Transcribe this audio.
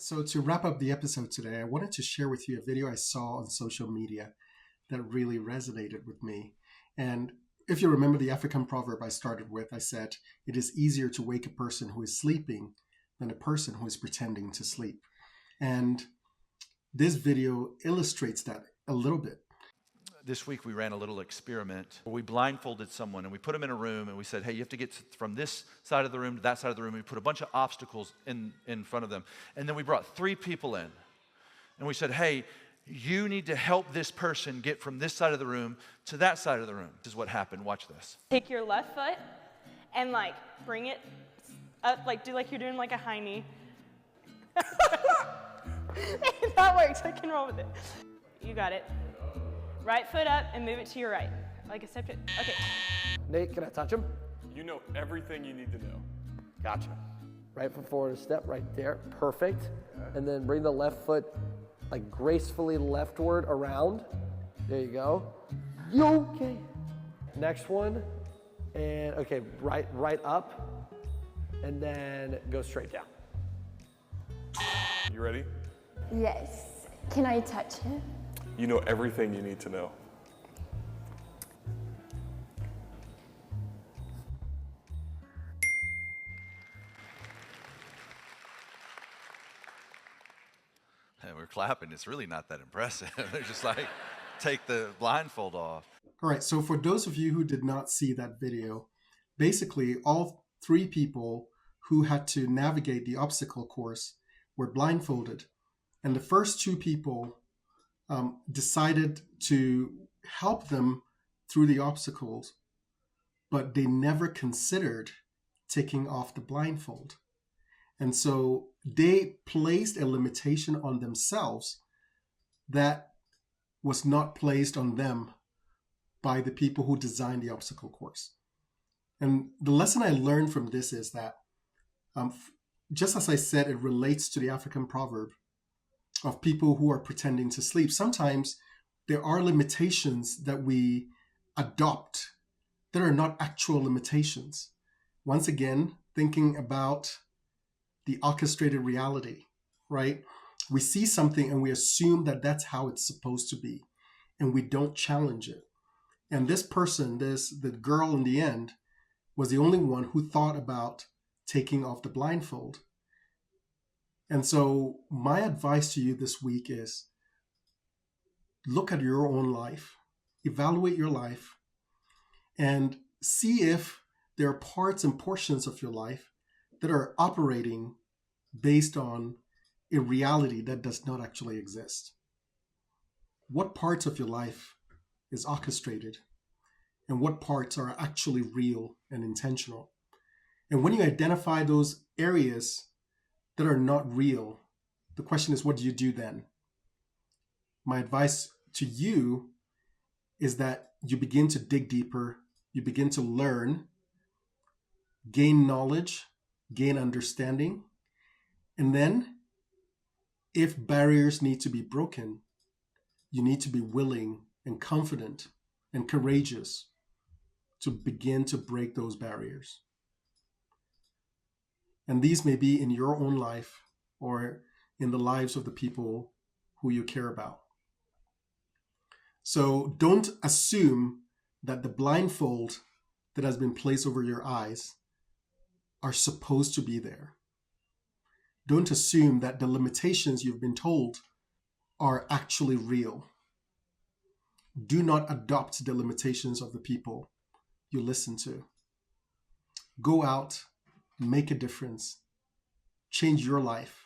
So to wrap up the episode today, I wanted to share with you a video I saw on social media that really resonated with me. And if you remember the African proverb I started with, I said, it is easier to wake a person who is sleeping than a person who is pretending to sleep. And this video illustrates that a little bit. This week we ran a little experiment where we blindfolded someone and we put them in a room and we said, hey, you have to get from this side of the room to that side of the room. We put a bunch of obstacles in front of them. And then we brought 3 people in and we said, hey, you need to help this person get from this side of the room to that side of the room. This is what happened. Watch this. Take your left foot and bring it up, do like you're doing a high knee. That works, I can roll with it. You got it. Right foot up and move it to your right. Like a step to, okay. Nate, can I touch him? You know everything you need to know. Gotcha. Right foot forward, a step right there. Perfect. And then bring the left foot gracefully leftward around. There you go. Okay. Next one. And okay, right up. And then go straight down. You ready? Yes. Can I touch him? You know everything you need to know. And we're clapping. It's really not that impressive. They're just take the blindfold off. All right, so for those of you who did not see that video, basically all 3 people who had to navigate the obstacle course were blindfolded. And the first 2 people decided to help them through the obstacles, but they never considered taking off the blindfold. And so they placed a limitation on themselves that was not placed on them by the people who designed the obstacle course. And the lesson I learned from this is that, just as I said, it relates to the African proverb of people who are pretending to sleep. Sometimes there are limitations that we adopt that are not actual limitations. Once again, thinking about the orchestrated reality, right? We see something and we assume that that's how it's supposed to be, and we don't challenge it. And this person, the girl in the end, was the only one who thought about taking off the blindfold. And so my advice to you this week is look at your own life, evaluate your life, and see if there are parts and portions of your life that are operating based on a reality that does not actually exist. What parts of your life is orchestrated and what parts are actually real and intentional? And when you identify those areas that are not real, the question is, what do you do then? My advice to you is that you begin to dig deeper, you begin to learn, gain knowledge, gain understanding, and then if barriers need to be broken, you need to be willing and confident and courageous to begin to break those barriers. And these may be in your own life or in the lives of the people who you care about. So don't assume that the blindfold that has been placed over your eyes are supposed to be there. Don't assume that the limitations you've been told are actually real. Do not adopt the limitations of the people you listen to. Go out, make a difference, change your life,